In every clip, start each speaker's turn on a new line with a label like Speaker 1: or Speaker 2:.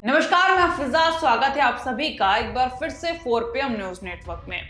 Speaker 1: नमस्कार, मैं फिजा। स्वागत है आप सभी का एक बार फिर से 4PM न्यूज नेटवर्क में।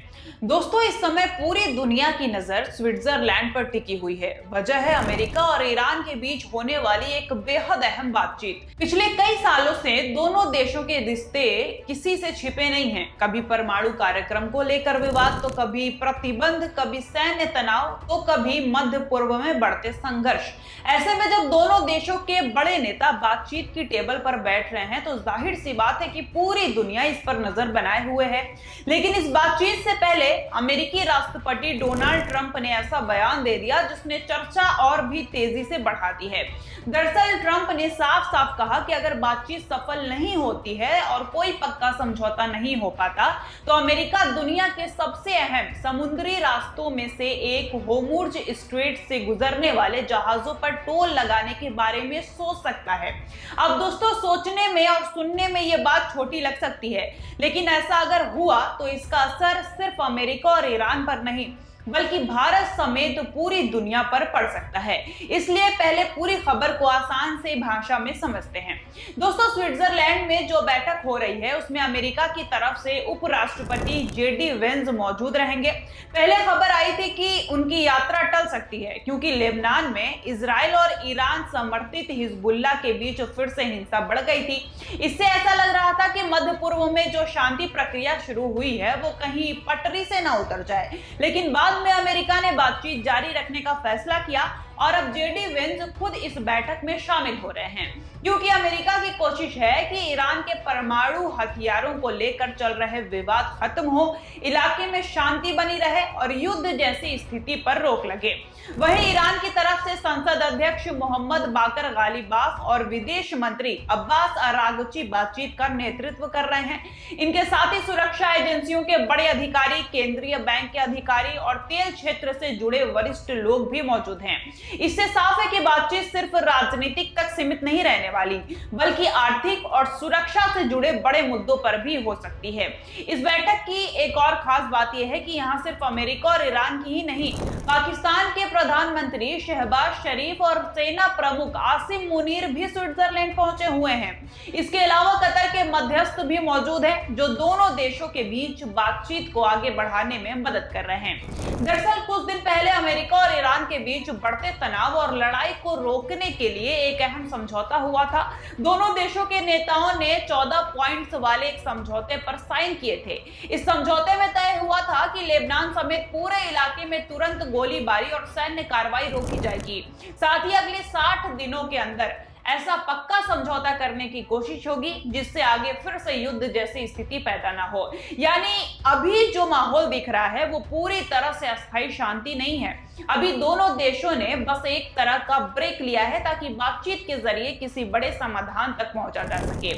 Speaker 1: दोस्तों, इस समय पूरी दुनिया की नजर स्विट्जरलैंड पर टिकी हुई है। वजह है अमेरिका और ईरान के बीच होने वाली एक बेहद अहम बातचीत। पिछले कई सालों से दोनों देशों के रिश्ते किसी से छिपे नहीं हैं। कभी परमाणु कार्यक्रम को लेकर विवाद, तो कभी प्रतिबंध, कभी सैन्य तनाव, तो कभी मध्य पूर्व में बढ़ते संघर्ष। ऐसे में जब दोनों देशों के बड़े नेता बातचीत की टेबल पर बैठ रहे हैं तो जाहिर सी बात है कि पूरी दुनिया इस पर नजर बनाए हुए है। लेकिन इस बातचीत से पहले अमेरिकी राष्ट्रपति डोनाल्ड ट्रंप ने ऐसा बयान दे दिया जिसने चर्चा और भी तेजी से बढ़ा दी है। दरअसल ट्रंप ने साफ साफ कहा कि अगर बातचीत सफल नहीं होती है और कोई पक्का समझौता नहीं हो पाता तो अमेरिका दुनिया के सबसे अहम समुद्री रास्तों में से एक होर्मुज़ स्ट्रेट से गुजरने वाले जहाजों पर टोल लगाने के बारे में सोच सकता है। अब दोस्तों, सोचने में और सुनने में ये बात छोटी लग सकती है, लेकिन ऐसा अगर हुआ तो इसका असर सिर्फ अमेरिका और ईरान पर नहीं बल्कि भारत समेत पूरी दुनिया पर पड़ सकता है। इसलिए पहले पूरी खबर को आसान से भाषा में समझते हैं। दोस्तों, स्विट्जरलैंड में जो बैठक हो रही है उसमें अमेरिका की तरफ से उपराष्ट्रपति जेडी वेंस मौजूद रहेंगे। पहले खबर आई थी कि उनकी यात्रा टल सकती है क्योंकि लेबनान में इजराइल और ईरान समर्थित हिजबुल्ला के बीच फिर से हिंसा बढ़ गई थी। इससे ऐसा लग रहा था कि मध्य पूर्व में जो शांति प्रक्रिया शुरू हुई है वो कहीं पटरी से ना उतर जाए। लेकिन बाद में अमेरिका ने बातचीत जारी रखने का फैसला किया और अब जेडी वेंस खुद इस बैठक में शामिल हो रहे हैं क्योंकि अमेरिका की कोशिश है कि ईरान के परमाणु हथियारों को लेकर चल रहे विवाद खत्म हो, इलाके में शांति बनी रहे और युद्ध जैसी स्थिति पर रोक लगे। वहीं ईरान की तरफ से संसद अध्यक्ष मोहम्मद बाकर गालिबाफ और विदेश मंत्री अब्बास अरागची बातचीत का नेतृत्व कर रहे हैं। इनके साथ ही सुरक्षा एजेंसियों के बड़े अधिकारी, केंद्रीय बैंक के अधिकारी और तेल क्षेत्र से जुड़े वरिष्ठ लोग भी मौजूद हैं। इससे साफ है कि बातचीत सिर्फ राजनीतिक तक सीमित नहीं रहने वाली बल्कि आर्थिक और सुरक्षा से जुड़े बड़े मुद्दों पर भी हो सकती है। इस बैठक की एक और खास बात यह है कि यहाँ सिर्फ अमेरिका और ईरान की ही नहीं, पाकिस्तान के प्रधानमंत्री शहबाज शरीफ और सेना प्रमुख आसिम मुनीर भी स्विट्जरलैंड पहुंचे हुए हैं। इसके अलावा कतर के मध्यस्थ भी मौजूद हैं जो दोनों देशों के बीच बातचीत को आगे बढ़ाने में मदद कर रहे हैं। दरअसल कुछ दिन पहले अमेरिका और ईरान के बीच बढ़ते तनाव और लड़ाई को रोकने के लिए एक अहम समझौता हुआ था। दोनों देशों के नेताओं ने 14 पॉइंट्स वाले एक समझौते पर साइन किए थे। इस समझौते में तय हुआ था कि लेबनान समेत पूरे इलाके में तुरंत गोलीबारी और सैन्य कार्रवाई रोकी जाएगी। साथ ही अगले 60 दिनों के अंदर ऐसा पक्का समझौता करने की कोशिश होगी जिससे आगे फिर से युद्ध जैसी स्थिति पैदा ना हो। यानी अभी जो माहौल दिख रहा है वो पूरी तरह से अस्थायी शांति नहीं है। अभी दोनों देशों ने बस एक तरह का ब्रेक लिया है ताकि बातचीत के जरिए किसी बड़े समाधान तक पहुंचा जा सके।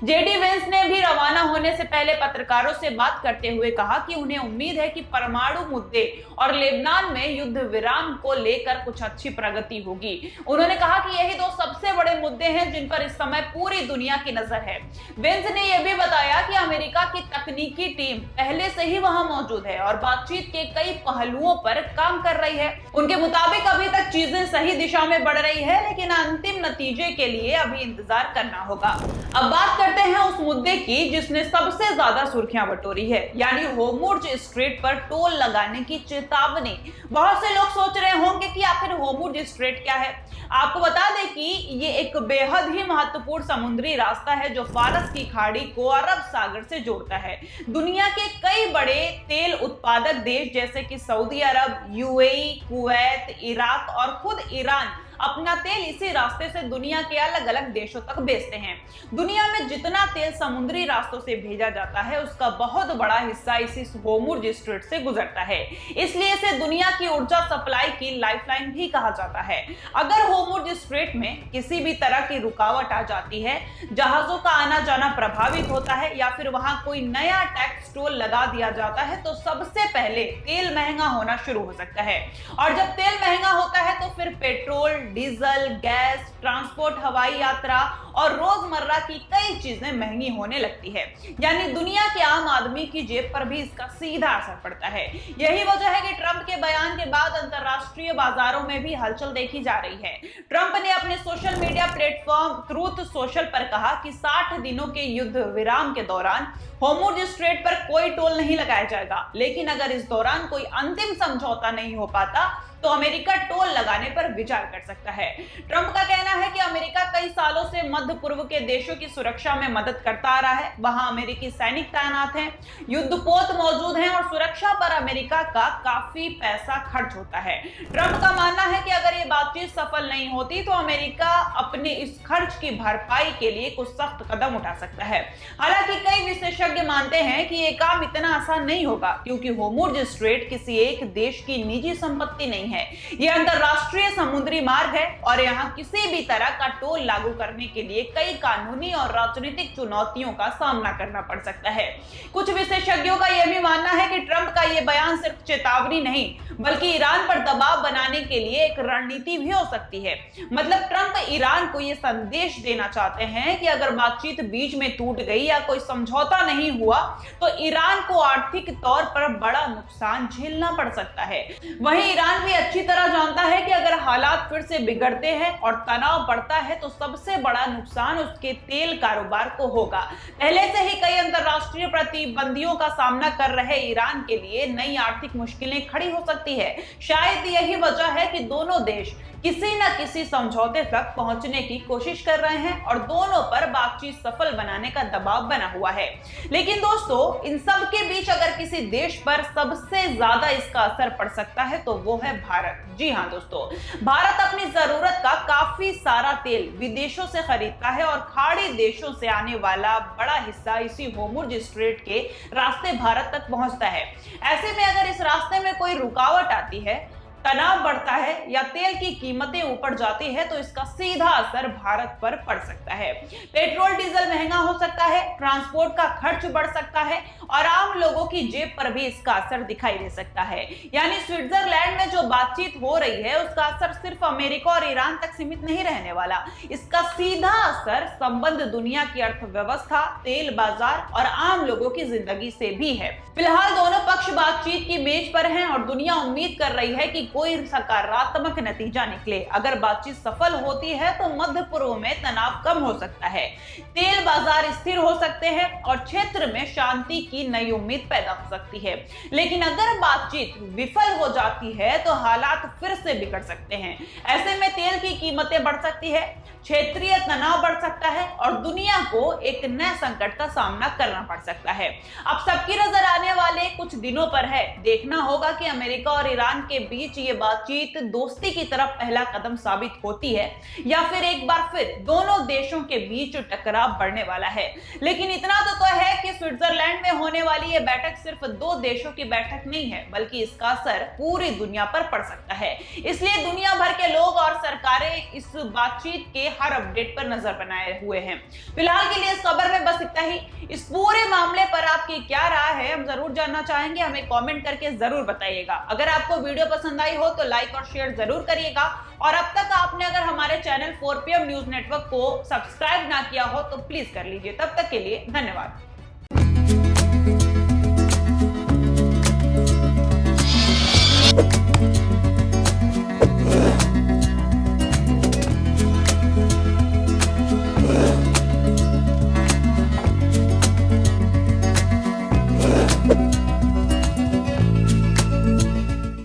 Speaker 1: जेडी वेंस ने भी रवाना होने से पहले पत्रकारों से बात करते हुए कहा कि उन्हें उम्मीद है कि परमाणु मुद्दे और लेबनान में युद्ध विराम को लेकर कुछ अच्छी प्रगति होगी। उन्होंने कहा कि यही दो सबसे बड़े मुद्दे हैं जिन पर इस समय पूरी दुनिया की नजर है। वेंस ने यह भी बताया कि अमेरिका की तकनीकी टीम पहले से ही वहां मौजूद है और बातचीत के कई पहलुओं पर काम कर रही है। उनके मुताबिक अभी तक चीजें सही दिशा में बढ़ रही है, लेकिन अंतिम नतीजे के लिए अभी इंतजार करना होगा। अब बात करते हैं उस मुद्दे की जिसने सबसे ज्यादा सुर्खियां बटोरी है, यानी होर्मुज़ स्ट्रेट पर टोल लगाने की चेतावनी। बहुत से लोग सोच रहे होंगे कि आखिर होर्मुज़ स्ट्रेट क्या है। आपको बता दें कि ये एक बेहद ही महत्वपूर्ण समुद्री रास्ता है जो फारस की खाड़ी को अरब सागर से जोड़ता है। दुनिया के कई बड़े तेल उत्पादक देश जैसे कि सऊदी अरब, यूएई, कुवैत, इराक और खुद ईरान अपना तेल इसी रास्ते से दुनिया के अलग अलग देशों तक भेजते हैं। दुनिया में जितना तेल समुद्री रास्तों से भेजा जाता है उसका बहुत बड़ा हिस्सा इसी होर्मुज़ स्ट्रेट से गुजरता है। इसलिए इसे दुनिया की ऊर्जा सप्लाई की लाइफलाइन भी कहा जाता है। अगर होर्मुज़ स्ट्रेट में किसी भी तरह की रुकावट आ जाती है, जहाजों का आना जाना प्रभावित होता है या फिर वहां कोई नया टैक्स टोल लगा दिया जाता है तो सबसे पहले तेल महंगा होना शुरू हो सकता है। और जब तेल महंगा होता है तो फिर पेट्रोल, डीजल, गैस, ट्रांसपोर्ट, हवाई यात्रा और रोजमर्रा की कई चीजें महंगी होने लगती है। यानी दुनिया के आम आदमी की जेब पर भी इसका सीधा असर पड़ता है। यही वजह है कि ट्रंप के बयान के बाद अंतरराष्ट्रीय बाजारों में भी हलचल देखी जा रही है। ट्रंप ने अपने social media platform truth social पर कहा कि 60 दिनों के युद्ध विराम के दौरान होर्मुज़ स्ट्रेट पर कोई टोल नहीं लगाया जाएगा, लेकिन अगर इस दौरान कोई अंतिम समझौता नहीं हो पाता तो अमेरिका टोल लगाने पर विचार कर सकता है। ट्रंप का कहना है कि अमेरिका कई सालों से मध्य पूर्व के देशों की सुरक्षा में मदद करता आ रहा है। वहां अमेरिकी सैनिक तैनात हैं, युद्धपोत मौजूद हैं और सुरक्षा पर अमेरिका का काफी पैसा खर्च होता है। ट्रंप का मानना है कि अगर ये बातचीत सफल नहीं होती तो अमेरिका अपने इस खर्च की भरपाई के लिए कुछ सख्त कदम उठा सकता है। हालांकि कई विशेषज्ञ मानते हैं कि ये काम इतना आसान नहीं होगा, क्योंकि होर्मुज़ स्ट्रेट किसी एक देश की निजी संपत्ति नहीं है। यह अंतरराष्ट्रीय समुद्री मार्ग है और यहां किसी भी तरह का टोल लागू करने के लिए कई कानूनी और राजनीतिक चुनौतियों का सामना करना पड़ सकता है। कुछ विशेषज्ञों का यह भी मानना है कि ट्रंप का यह बयान सिर्फ चेतावनी नहीं, बल्कि ईरान पर दबाव बनाने के लिए एक रणनीति भी हो सकती है। मतलब ट्रंप ईरान को यह संदेश देना चाहते हैं कि अगर बातचीत बीच में टूट गई या कोई समझौता नहीं हुआ तो ईरान को आर्थिक तौर पर बड़ा नुकसान झेलना पड़ सकता है। वहीं ईरान भी अच्छी तरह जानता है कि अगर हालात फिर से बिगड़ते हैं और तनाव बढ़ता है तो सबसे बड़ा नुकसान उसके तेल कारोबार को होगा। पहले से ही कई अंतरराष्ट्रीय प्रतिबंधों का सामना कर रहे ईरान के लिए नई आर्थिक मुश्किलें खड़ी हो सकती है। शायद यही वजह है कि दोनों देश किसी न किसी समझौते तक पहुंचने की कोशिश कर रहे हैं और दोनों पर बातचीत सफल बनाने का दबाव बना हुआ है। लेकिन दोस्तों, इन सब के बीच अगर किसी देश पर सबसे ज्यादा इसका असर पड़ सकता है तो वो है भारत। जी हाँ दोस्तों, भारत अपनी जरूरत का काफी सारा तेल विदेशों से खरीदता है और खाड़ी देशों से आने वाला बड़ा हिस्सा इसी होर्मुज़ स्ट्रेट के रास्ते भारत तक पहुंचता है। ऐसे में अगर इस रास्ते में कोई रुकावट आती है, तनाव बढ़ता है या तेल की कीमतें ऊपर जाती है तो इसका सीधा असर भारत पर पड़ सकता है। पेट्रोल डीजल महंगा हो सकता है, ट्रांसपोर्ट का खर्च बढ़ सकता है और आम लोगों की जेब पर भी इसका असर दिखाई दे सकता है। यानी स्विट्जरलैंड में जो बातचीत हो रही है उसका असर सिर्फ अमेरिका और ईरान तक सीमित नहीं रहने वाला। इसका सीधा असर संबंध दुनिया की अर्थव्यवस्था, तेल बाजार और आम लोगों की जिंदगी से भी है। फिलहाल दोनों पक्ष बातचीत की मेज पर हैं और दुनिया उम्मीद कर रही है कि कोई सकारात्मक नतीजा निकले। अगर बातचीत सफल होती है तो मध्य पूर्व में तनाव कम हो सकता है, तेल बाजार स्थिर हो सकते हैं और क्षेत्र में शांति की नई उम्मीद पैदा हो सकती है। लेकिन अगर बातचीत विफल हो जाती है तो हालात फिर से बिगड़ सकते हैं। ऐसे में तेल की कीमतें बढ़ सकती है, क्षेत्रीय तनाव बढ़ सकता है और दुनिया को एक नए संकट का सामना करना पड़ सकता है। अब सबकी नजर आने वाले कुछ दिनों पर है। देखना होगा कि अमेरिका और ईरान के बीच ये बातचीत दोस्ती की तरफ पहला कदम साबित होती है या फिर एक बार फिर दोनों देशों के बीच टकराव बढ़ने वाला है। लेकिन इतना तो है कि स्विट्जरलैंड में होने वाली ये बैठक सिर्फ दो देशों की बैठक नहीं है, बल्कि इसका असर पूरी दुनिया पर पड़ सकता है। इसलिए दुनिया भर के लोग और सरकारें इस बातचीत के हर अपडेट पर नजर बनाए हुए हैं। फिलहाल के लिए इस खबर में बस इतना ही। इस पूरे मामले पर आपकी क्या राय है हम जरूर जानना चाहेंगे, हमें कमेंट करके जरूर बताइएगा। अगर आपको वीडियो पसंद आई हो तो लाइक और शेयर जरूर करिएगा और अब तक आपने अगर हमारे चैनल 4PM न्यूज नेटवर्क को सब्सक्राइब ना किया हो तो प्लीज कर लीजिए। तब तक के लिए धन्यवाद।